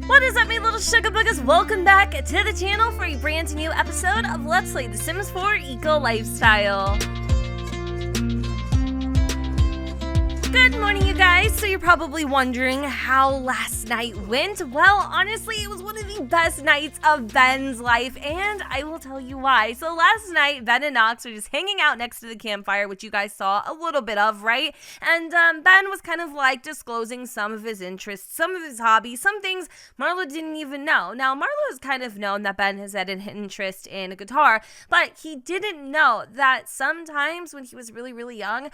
What is up, my little sugar buggers? Welcome back to the channel for a brand new episode of Let's Play The Sims 4 Eco Lifestyle. Good morning, you guys. So you're probably wondering how last night went. Well, honestly, it was one of the best nights of Ben's life, and I will tell you why. So last night, Ben and Nox were just hanging out next to the campfire, which you guys saw a little bit of, right? And Ben was kind of like disclosing some of his interests, some of his hobbies, some things Marlowe didn't even know. Now, Marlowe has kind of known that Ben has had an interest in guitar, but he didn't know that sometimes when he was really, really young,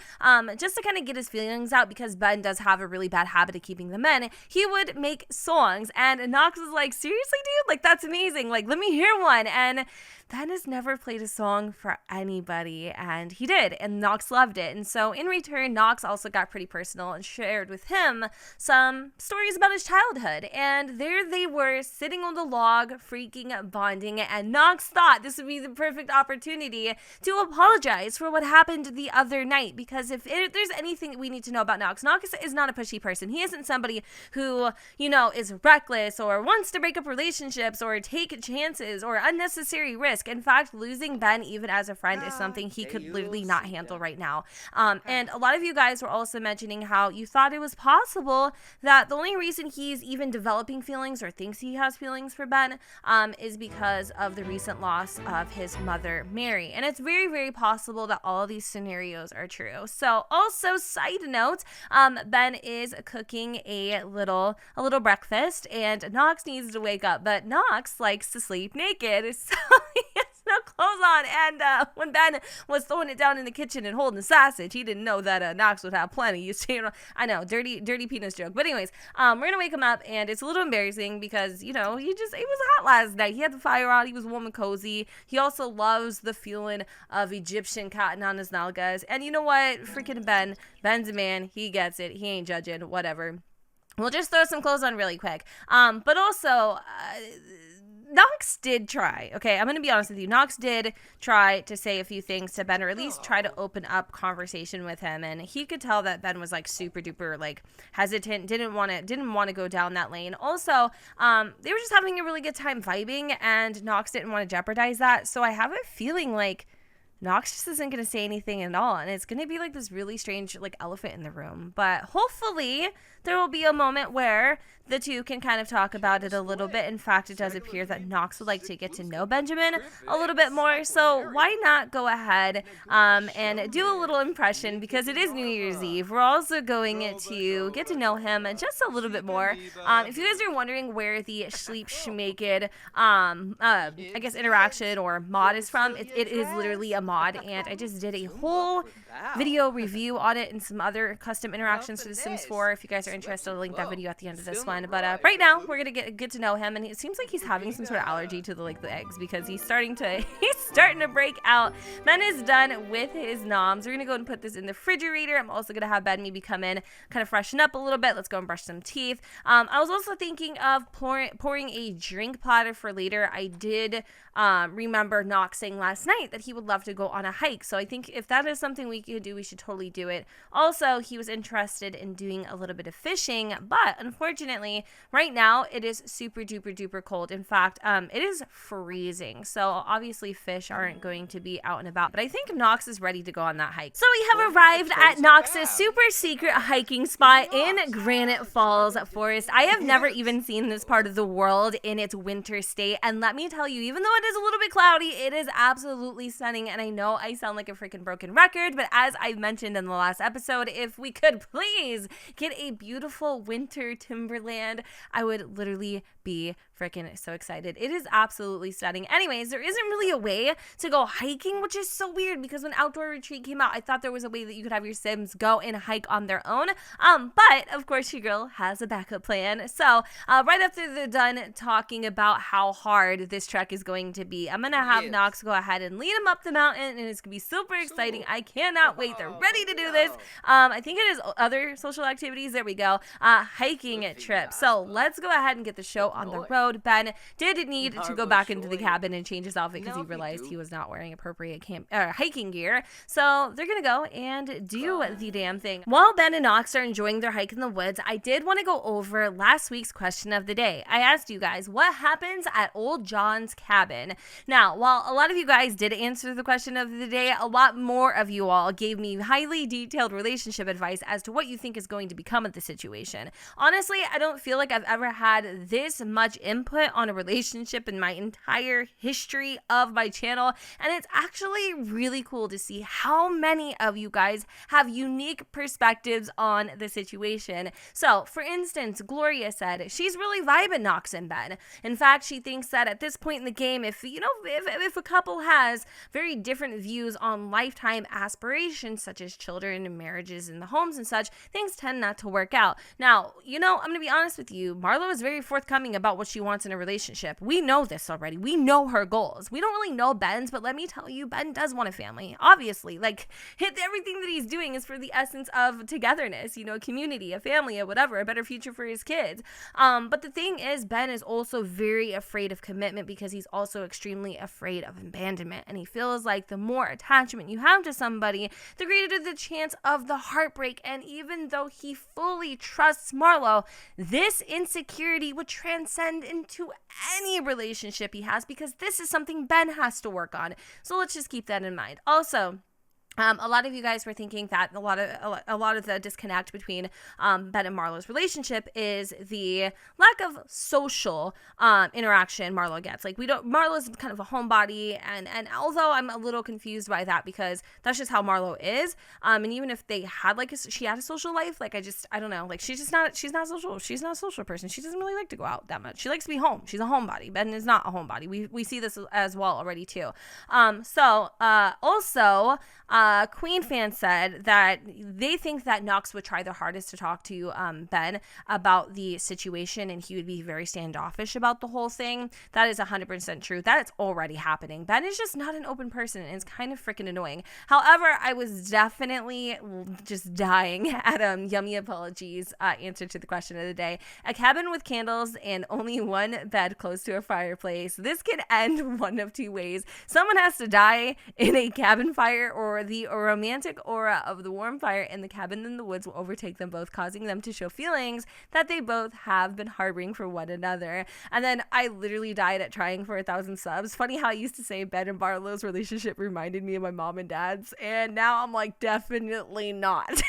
just to kind of get his feelings out, because Ben does have a really bad habit of keeping them in, he would make songs. And Nox was like, seriously, dude? Like, that's amazing. Like, let me hear one. And Ben has never played a song for anybody, and he did, and Nox loved it. And so in return, Nox also got pretty personal and shared with him some stories about his childhood. And there they were, sitting on the log, freaking bonding, and Nox thought this would be the perfect opportunity to apologize for what happened the other night, because if there's anything we need to know about Nox is not a pushy person. He isn't somebody who, you know, is reckless or wants to break up relationships or take chances or unnecessary risk. In fact, losing Ben even as a friend is something he could literally not handle right now. And a lot of you guys were also mentioning how you thought it was possible that the only reason he's even developing feelings or thinks he has feelings for Ben is because of the recent loss of his mother, Mary. And it's very, very possible that all of these scenarios are true. So also, side note, Ben is cooking a little breakfast, and Nox needs to wake up, but Nox likes to sleep naked, so he has no clothes on. And when Ben was throwing it down in the kitchen and holding the sausage, he didn't know that Nox would have plenty. You see, I know, dirty penis joke. But anyways, we're gonna wake him up, and it's a little embarrassing because, you know, it was hot last night. He had the fire on. He was warm and cozy. He also loves the feeling of Egyptian cotton on his nalgas. And you know what? Freaking Ben's a man. He gets it. He ain't judging. Whatever. We'll just throw some clothes on really quick. But also, Nox did try, okay? I'm going to be honest with you. Nox did try to say a few things to Ben, or at least try to open up conversation with him, and he could tell that Ben was like super duper like hesitant, didn't want to go down that lane. Also, they were just having a really good time vibing, and Nox didn't want to jeopardize that. So I have a feeling like Nox just isn't going to say anything at all, and it's going to be like this really strange like elephant in the room. But hopefully there will be a moment where the two can kind of talk about it a little bit. In fact, it does appear that Nox would like to get to know Benjamin a little bit more, so why not go ahead and do a little impression, because it is New Year's Eve. We're also going to get to know him just a little bit more. If you guys are wondering where the Sleep Schmaked I guess interaction or mod is from, it is literally a mod, and I just did a whole video review on it and some other custom interactions for The Sims 4. If you guys are interested, I'll link that video at the end of this one. But right now we're gonna get to know him, and it seems like he's having some sort of allergy to the eggs, because he's starting to break out. Ben is done with his noms. We're gonna go and put this in the refrigerator. I'm also gonna have Ben maybe come in, kind of freshen up a little bit. Let's go and brush some teeth. I was also thinking of pouring a drink platter for later. I did remember Nox saying last night that he would love to go on a hike, so I think if that is something we could do, we should totally do it. Also, he was interested in doing a little bit of fishing, but unfortunately right now it is super duper duper cold. In fact, it is freezing, so obviously fish aren't going to be out and about, but I think Nox is ready to go on that hike. So we have arrived at Nox's super secret hiking spot in Granite Falls Forest. I have never even seen this part of the world in its winter state, and let me tell you, even though it is a little bit cloudy, it is absolutely stunning. And I know I sound like a freaking broken record, but as I mentioned in the last episode, if we could please get a beautiful winter timberland, I would literally be freaking so excited. It is absolutely stunning. Anyways, there isn't really a way to go hiking, which is so weird, because when Outdoor Retreat came out, I thought there was a way that you could have your Sims go and hike on their own. But of course your girl has a backup plan. So right after they're done talking about how hard this trek is going to be, I'm gonna have Nox go ahead and lead him up the mountain, and it's gonna be super exciting. I cannot wait. They're ready to do this. I think it is other social activities. There we go, hiking trip. So let's go ahead and get the show on the road. Ben did need to go back into the cabin and change his outfit because he realized he was not wearing appropriate hiking gear. So they're gonna go and do the damn thing. While Ben and Knox are enjoying their hike in the woods, I did want to go over last week's question of the day. I asked you guys, what happens at Old John's cabin? Now, while a lot of you guys did answer the question of the day, a lot more of you all gave me highly detailed relationship advice as to what you think is going to become of the situation. Honestly, I don't feel like I've ever had this much input on a relationship in my entire history of my channel, and it's actually really cool to see how many of you guys have unique perspectives on the situation. So, for instance, Gloria said she's really vibing Knox and Ben. In fact, she thinks that at this point in the game, if a couple has very different views on lifetime aspirations, such as children and marriages and the homes and such, things tend not to work out. Now, I'm going to be honest with you. Marlowe is very forthcoming about what she wants in a relationship. We know this already. We know her goals. We don't really know Ben's, but let me tell you, Ben does want a family. Obviously, everything that he's doing is for the essence of togetherness, community, a family, or whatever, a better future for his kids. But the thing is, Ben is also very afraid of commitment because he's also extremely afraid of abandonment. And he feels like the more attachment you have to somebody, the greater the chance of the heartbreak. And even though he fully trusts Marlowe, this insecurity would transcend into any relationship he has because this is something Ben has to work on. So let's just keep that in mind. Also, a lot of you guys were thinking that a lot of the disconnect between Ben and Marlowe's relationship is the lack of social interaction Marlowe gets. Marlowe's kind of a homebody, and although I'm a little confused by that because that's just how Marlowe is. And even if they had she had a social life, I don't know. She's not social. She's not a social person. She doesn't really like to go out that much. She likes to be home. She's a homebody. Ben is not a homebody. We see this as well already too. Also. Queen fan said that they think that Knox would try their hardest to talk to Ben about the situation, and he would be very standoffish about the whole thing. That is 100% true. That is already happening. Ben is just not an open person, and it's kind of freaking annoying. However, I was definitely just dying at Yummy Apologies answer to the question of the day. A cabin with candles and only one bed close to a fireplace. This can end one of two ways. Someone has to die in a cabin fire, or the romantic aura of the warm fire in the cabin in the woods will overtake them both, causing them to show feelings that they both have been harboring for one another. And then I literally died at trying for 1,000 subs. Funny how I used to say Ben and Barlow's relationship reminded me of my mom and dad's, and now I'm like, definitely not.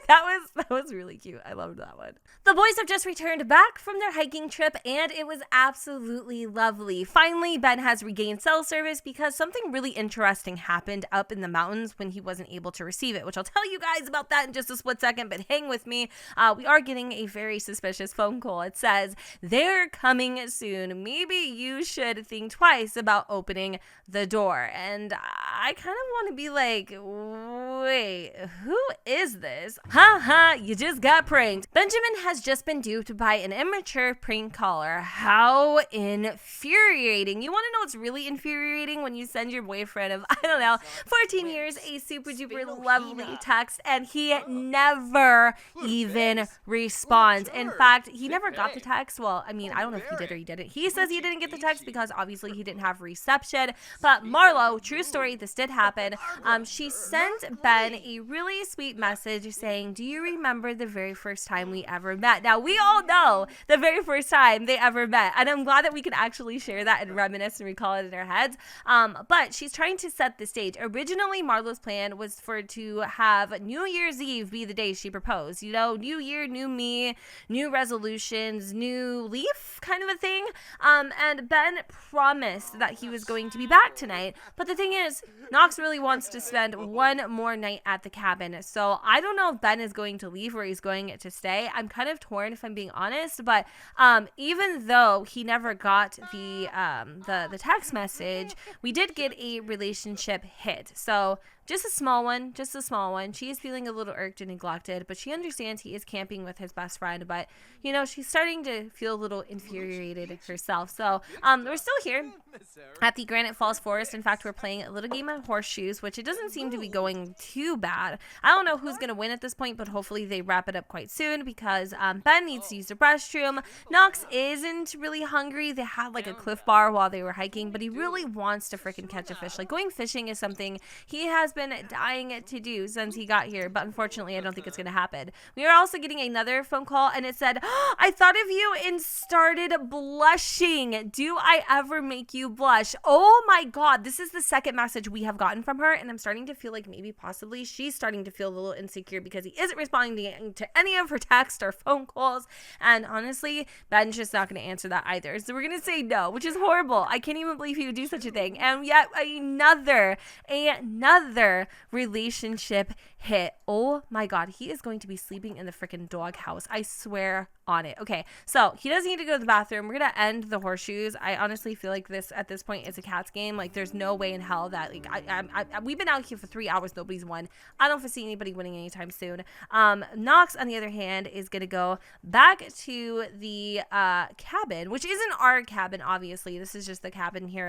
That was really cute. I loved that one. The boys have just returned back from their hiking trip, and it was absolutely lovely. Finally, Ben has regained cell service because something really interesting happened up in the mountains when he wasn't able to receive it, which I'll tell you guys about that in just a split second, but hang with me. We are getting a very suspicious phone call. It says, they're coming soon. Maybe you should think twice about opening the door. And I kind of want to be like, wait, who is this? Ha, you just got pranked. Benjamin has just been duped by an immature prank caller. How infuriating. You want to know what's really infuriating? When you send your boyfriend of, 14 years, a super duper lovely text, and he never even responds. In fact, he never got the text. Well, I don't know if he did or he didn't. He says he didn't get the text because obviously he didn't have reception. But Marlowe, true story, this did happen. She sent Ben a really sweet message saying, do you remember the very first time we ever met? Now, we all know the very first time they ever met, and I'm glad that we can actually share that and reminisce and recall it in our heads. But she's trying to set the stage. Originally, Marlowe's plan was to have New Year's Eve be the day she proposed. New year, new me, new resolutions, new leaf kind of a thing. And Ben promised that he was going to be back tonight. But the thing is, Knox really wants to spend one more night at the cabin. So I don't know if Ben is going to leave or he's going to stay. I'm kind of torn, if I'm being honest. But even though he never got the text message, we did get a relationship hit. So Just a small one, just a small one. She is feeling a little irked and neglected, but she understands he is camping with his best friend. But, you know, she's starting to feel a little infuriated herself. So, we're still here at the Granite Falls Forest. In fact, we're playing a little game of horseshoes, which it doesn't seem to be going too bad. I don't know who's going to win at this point, but hopefully they wrap it up quite soon because Ben needs to use the restroom. Nox isn't really hungry. They had like a Cliff Bar while they were hiking, but he really wants to freaking catch a fish. Like, going fishing is something he has been dying to do since he got here, but unfortunately I don't think it's going to happen. We are also getting another phone call, and it said, oh, I thought of you and started blushing. Do I ever make you blush? Oh my god, this is the second message we have gotten from her, and I'm starting to feel like maybe possibly she's starting to feel a little insecure because he isn't responding to any of her texts or phone calls, and honestly Ben's just not going to answer that either, so we're going to say no, which is horrible. I can't even believe he would do such a thing. And yet another relationship hit. Oh my god, he is going to be sleeping in the freaking doghouse, I swear on it. Okay, so he doesn't need to go to the bathroom. We're gonna end the horseshoes. I honestly feel like this at this point is a cat's game. Like, there's no way in hell that like we've been out here for 3 hours, nobody's won. I don't foresee anybody winning anytime soon. Nox, on the other hand, is gonna go back to the cabin, which isn't our cabin, obviously. This is just the cabin here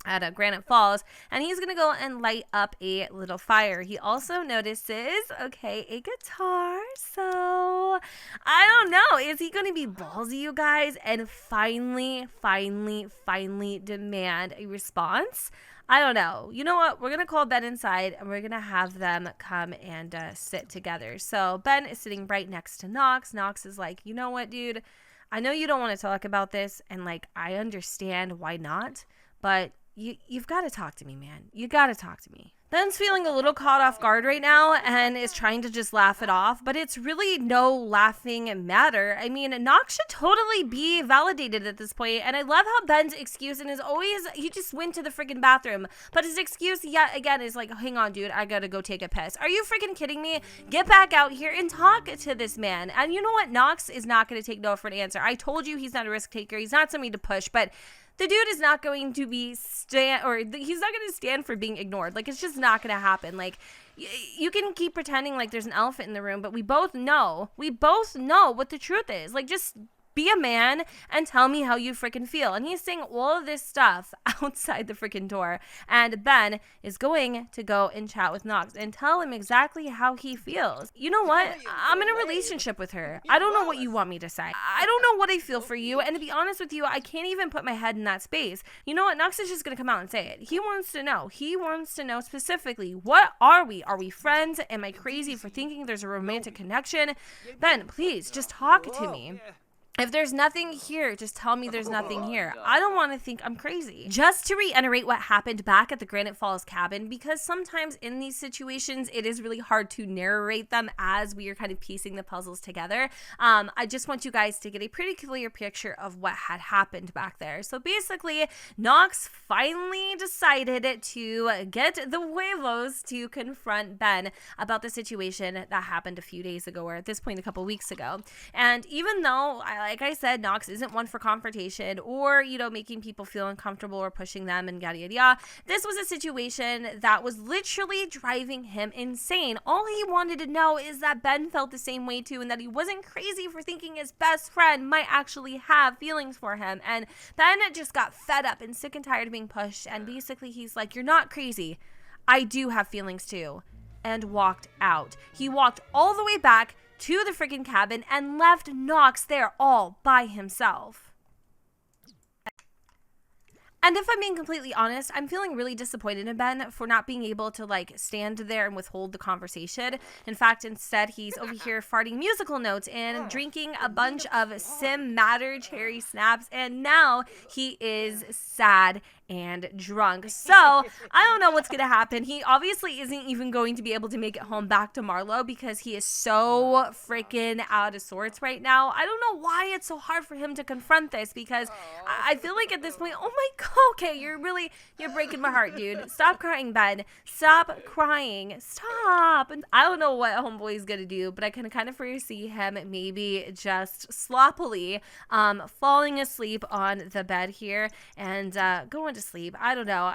at Granite Falls, and he's gonna go and light up a little fire. He also notices, okay, a guitar. So I don't know, is he gonna be ballsy, you guys, and finally demand a response? I don't know. You know what? We're going to call Ben inside, and we're going to have them come and sit together. So Ben is sitting right next to Nox. Nox is like, you know what, dude? I know you don't want to talk about this, and like, I understand why not, but you've got to talk to me, man. You got to talk to me. Ben's feeling a little caught off guard right now and is trying to just laugh it off, but it's really no laughing matter. I mean, Nox should totally be validated at this point, and I love how Ben's excuse and is always, he just went to the freaking bathroom, but his excuse yet again is like, hang on, dude, I gotta go take a piss. Are you freaking kidding me? Get back out here and talk to this man. And you know what? Nox is not gonna take no for an answer. I told you he's not a risk taker. He's not somebody to push, but the dude is not going to be he's not going to stand for being ignored. Like, it's just not going to happen. Like, you can keep pretending like there's an elephant in the room, but we both know what the truth is. Like, just be a man and tell me how you freaking feel. And he's saying all of this stuff outside the freaking door. And Ben is going to go and chat with Nox and tell him exactly how he feels. You know what? I'm in a relationship with her. I don't know what you want me to say. I don't know what I feel for you. And to be honest with you, I can't even put my head in that space. You know what? Nox is just going to come out and say it. He wants to know. He wants to know specifically, what are we? Are we friends? Am I crazy for thinking there's a romantic connection? Ben, please, just talk to me. If there's nothing here, just tell me there's nothing here. I don't want to think I'm crazy. Just to reiterate what happened back at the Granite Falls cabin, because sometimes in these situations, it is really hard to narrate them as we are kind of piecing the puzzles together. I just want you guys to get a pretty clear picture of what had happened back there. So basically, Nox finally decided to get the huevos to confront Ben about the situation that happened a few days ago, or at this point, a couple weeks ago. And even though like I said, Nox isn't one for confrontation or, you know, making people feel uncomfortable or pushing them and yada yada yada. This was a situation that was literally driving him insane. All he wanted to know is that Ben felt the same way too, and that he wasn't crazy for thinking his best friend might actually have feelings for him. And Ben just got fed up and sick and tired of being pushed, and basically he's like, you're not crazy. I do have feelings too. And walked out. He walked all the way back to the freaking cabin and left Nox there all by himself. And if I'm being completely honest, I'm feeling really disappointed in Ben for not being able to like stand there and withhold the conversation. In fact, instead, he's over here farting musical notes and drinking a bunch of Sim Matter cherry snaps. And now he is sad and drunk. So I don't know what's going to happen. He obviously isn't even going to be able to make it home back to Marlowe because he is so freaking out of sorts right now. I don't know why it's so hard for him to confront this, because I feel like at this point, oh my God, Okay, you're breaking my heart, dude. Stop crying, Ben. Stop crying. Stop. And I don't know what homeboy's gonna do, but I can kind of foresee him maybe just sloppily falling asleep on the bed here and going to sleep. I don't know.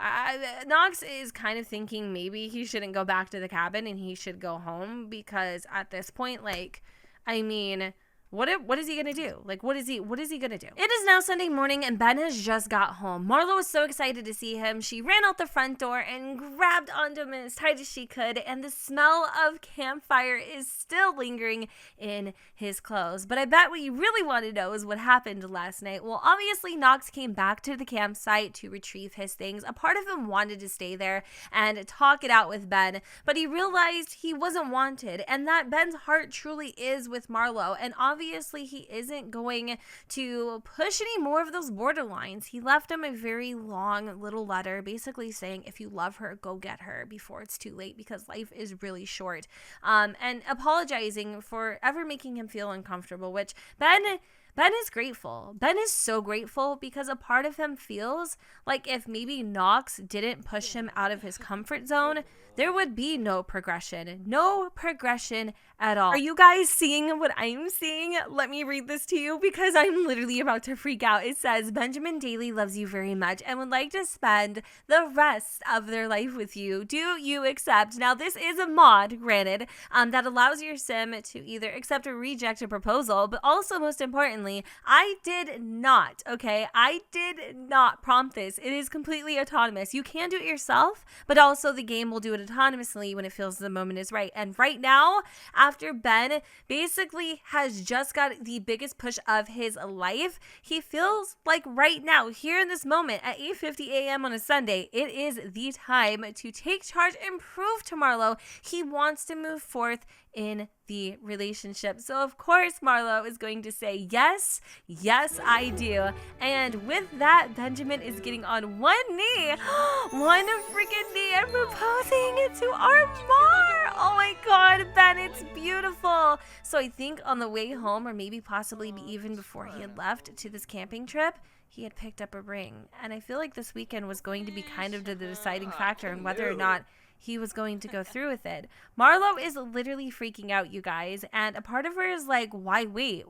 Knox is kind of thinking maybe he shouldn't go back to the cabin and he should go home, because at this point, like, I mean, what is he gonna do? Like, what is he gonna do? It is now Sunday morning and Ben has just got home. Marlowe was so excited to see him. She ran out the front door and grabbed onto him as tight as she could, and the smell of campfire is still lingering in his clothes. But I bet what you really want to know is what happened last night. Well, obviously Knox came back to the campsite to retrieve his things. A part of him wanted to stay there and talk it out with Ben, but he realized he wasn't wanted and that Ben's heart truly is with Marlowe, and obviously he isn't going to push any more of those borderlines. He left him a very long little letter basically saying, if you love her, go get her before it's too late, because life is really short, and apologizing for ever making him feel uncomfortable, which Ben is grateful. Ben is so grateful, because a part of him feels like if maybe Knox didn't push him out of his comfort zone, there would be no progression at all. Are you guys seeing what I'm seeing? Let me read this to you, because I'm literally about to freak out. It says, Benjamin Daley loves you very much and would like to spend the rest of their life with you. Do you accept? Now, this is a mod, granted, that allows your sim to either accept or reject a proposal, but also, most importantly, I did not prompt this. It is completely autonomous. You can do it yourself, but also the game will do it autonomously when it feels the moment is right. And right now, after Ben basically has just got the biggest push of his life, he feels like right now, here in this moment at 8:50 a.m. on a Sunday, it is the time to take charge and prove to Marlowe he wants to move forth in the relationship. So of course Marlowe is going to say, yes, I do. And with that, Benjamin is getting on one knee, one freaking knee, and proposing to our Mar. Oh my God, Ben, it's beautiful. So I think on the way home, or maybe possibly even before he had left to this camping trip, he had picked up a ring. And I feel like this weekend was going to be kind of the deciding factor in whether or not he was going to go through with it. Marlowe is literally freaking out, you guys, and a part of her is like, why wait,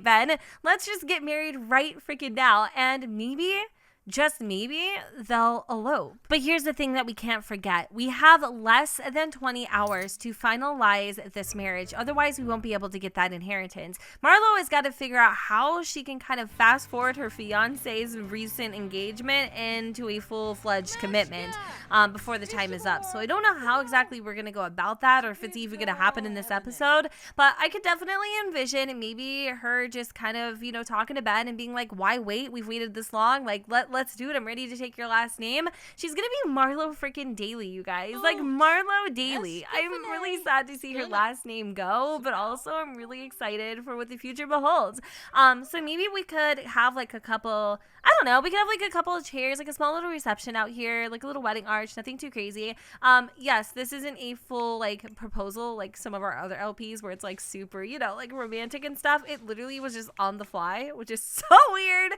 Ben? Let's just get married right freaking now, and maybe, just maybe, they'll elope. But here's the thing that we can't forget. We have less than 20 hours to finalize this marriage. Otherwise, we won't be able to get that inheritance. Marlowe has got to figure out how she can kind of fast forward her fiance's recent engagement into a full-fledged commitment before the time is up. So I don't know how exactly we're going to go about that, or if it's even going to happen in this episode, but I could definitely envision maybe her just kind of, you know, talking to Ben and being like, why wait? We've waited this long. Like, let's do it. I'm ready to take your last name. She's gonna be Marlowe freaking Daley, you guys. Like, Marlowe Daley. I'm really sad to see her last name go, but also I'm really excited for what the future beholds. So maybe we could have like a couple, I don't know, we could have like a couple of chairs, like a small little reception out here, like a little wedding arch, nothing too crazy. Yes, this isn't a full like proposal like some of our other LPs where it's like super, you know, like romantic and stuff. It literally was just on the fly, which is so weird.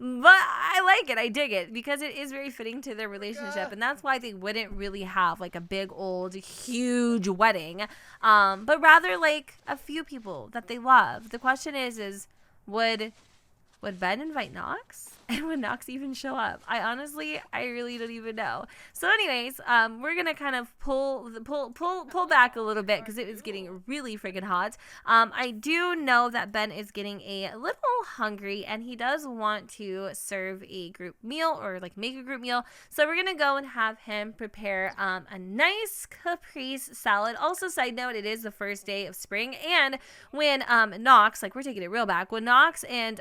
But I like it. I dig it, because it is very fitting to their relationship. And that's why they wouldn't really have like a big old huge wedding. But rather like a few people that they love. The question is would Ben invite Knox? And would Knox even show up? I really don't even know. So anyways, we're gonna kind of pull back a little bit, because it is getting really freaking hot. I do know that Ben is getting a little hungry, and he does want to serve a group meal, or like make a group meal. So we're gonna go and have him prepare a nice caprese salad. Also, side note, it is the first day of spring, and when Knox, like, we're taking it real back, when Knox and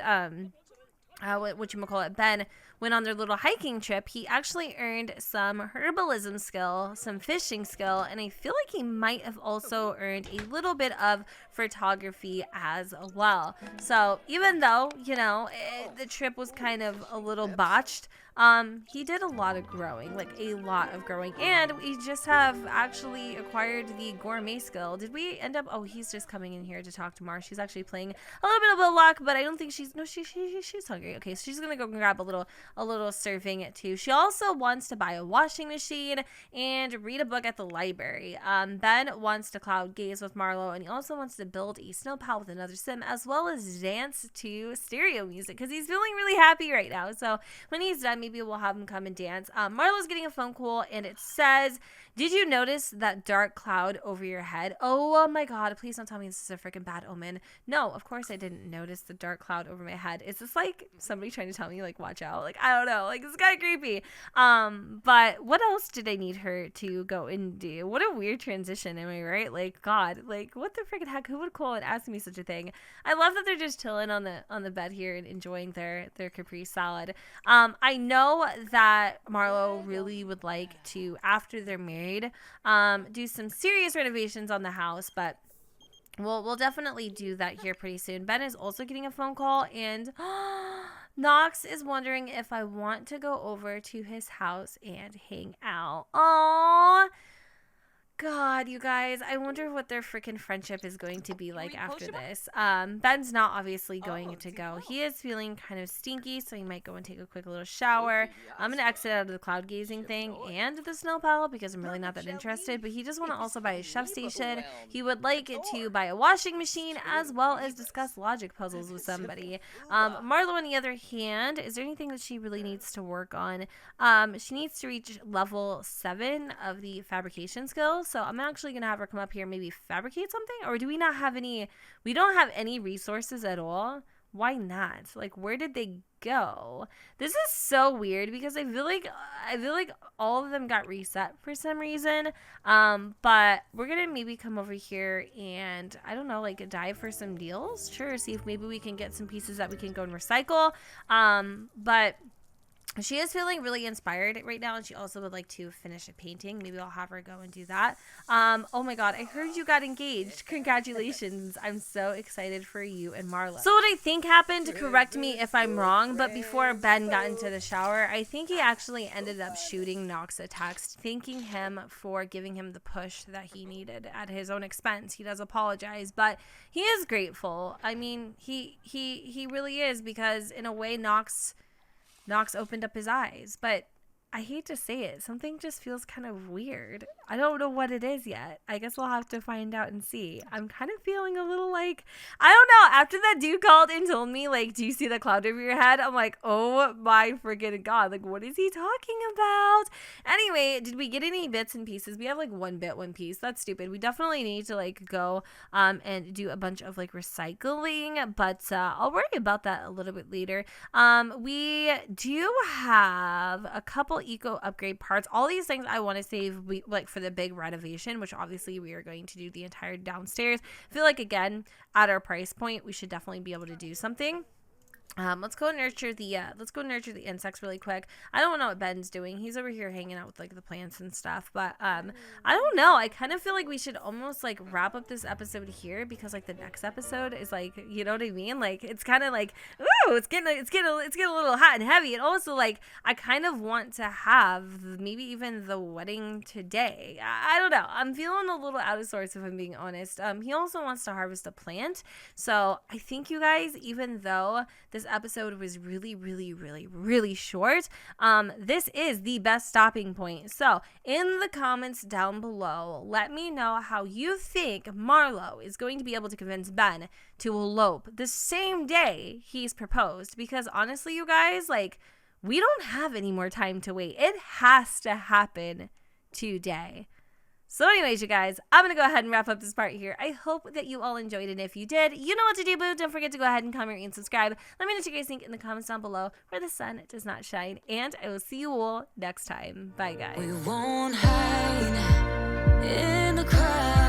Ben went on their little hiking trip, he actually earned some herbalism skill, some fishing skill, and I feel like he might have also earned a little bit of photography as well. So even though, you know, the trip was kind of a little botched, he did a lot of growing, like a lot of growing, and we just have actually acquired the gourmet skill. Did we end up, he's just coming in here to talk to Mar. She's actually playing a little bit of a luck, but I don't think she's hungry. hungry. Okay, so she's gonna go grab a little serving too. She also wants to buy a washing machine and read a book at the library. Ben wants to cloud gaze with Marlowe, and he also wants to build a snow pal with another sim, as well as dance to stereo music because he's feeling really happy right now. So when he's done, maybe we'll have him come and dance. Marlowe's getting a phone call, and it says, "Did you notice that dark cloud over your head?" Oh my god, please don't tell me this is a freaking bad omen. No, of course I didn't notice the dark cloud over my head. Is this like somebody trying to tell me like watch out? Like, I don't know. Like, it's kind of creepy. But what else did I need her to go and do? What a weird transition, am I right? Like, god, like what the freaking heck? Who would call and ask me such a thing? I love that they're just chilling on the bed here and enjoying their Capri salad. I know that Marlowe really would like to, after they're married, do some serious renovations on the house, but we'll definitely do that here pretty soon. Ben is also getting a phone call, and Knox is wondering if I want to go over to his house and hang out. Aww. God, you guys, I wonder what their freaking friendship is going to be like after this. Ben's not obviously going to go. He is feeling kind of stinky, so he might go and take a quick little shower. I'm going to exit out of the cloud gazing thing and the snow pal because I'm really not that interested, but he just want to also buy a chef station. He would like to buy a washing machine as well as discuss logic puzzles with somebody. Marlowe, on the other hand, is there anything that she really needs to work on? She needs to reach level 7 of the fabrication skills. So I'm actually going to have her come up here and maybe fabricate something. Or do we not have any? We don't have any resources at all. Why not? Like, where did they go? This is so weird because I feel like all of them got reset for some reason. But we're going to maybe come over here and, I don't know, like dive for some deals. Sure, see if maybe we can get some pieces that we can go and recycle. But she is feeling really inspired right now, and she also would like to finish a painting. Maybe I'll have her go and do that. Oh my god, I heard you got engaged. Congratulations. I'm so excited for you and Marlowe. So what I think happened, correct me if I'm wrong, but before Ben got into the shower, I think he actually ended up shooting Knox a text, thanking him for giving him the push that he needed at his own expense. He does apologize, but he is grateful. I mean, he really is, because in a way, Knox opened up his eyes, but I hate to say it, something just feels kind of weird. I don't know what it is yet. I guess we'll have to find out and see. I'm kind of feeling a little like, I don't know, after that dude called and told me, like, do you see the cloud over your head? I'm like, oh my freaking god, like, what is he talking about? Anyway, did we get any bits and pieces? We have like one piece. That's stupid. We definitely need to like go and do a bunch of like recycling, but I'll worry about that a little bit later. We do have a couple eco upgrade parts. All these things I want to save like for the big renovation, which obviously we are going to do the entire downstairs. I feel like, again, at our price point, we should definitely be able to do something. Let's go nurture the insects really quick. I don't know what Ben's doing. He's over here hanging out with like the plants and stuff, but I don't know. I kind of feel like we should almost like wrap up this episode here, because like the next episode is like, you know what I mean? Like, it's kind of like, ooh, it's getting a little hot and heavy. And also, like, I kind of want to have maybe even the wedding today. I don't know. I'm feeling a little out of sorts, if I'm being honest. He also wants to harvest a plant. So I think, you guys, even though this episode was really short, this is the best stopping point. So in the comments down below, let me know how you think Marlowe is going to be able to convince Ben to elope the same day he's proposed, because honestly, you guys, like, we don't have any more time to wait. It has to happen today. So anyways, you guys, I'm going to go ahead and wrap up this part here. I hope that you all enjoyed it. And if you did, you know what to do, boo. Don't forget to go ahead and comment and subscribe. Let me know what you guys think in the comments down below where the sun does not shine. And I will see you all next time. Bye, guys. We won't hide in the crowd.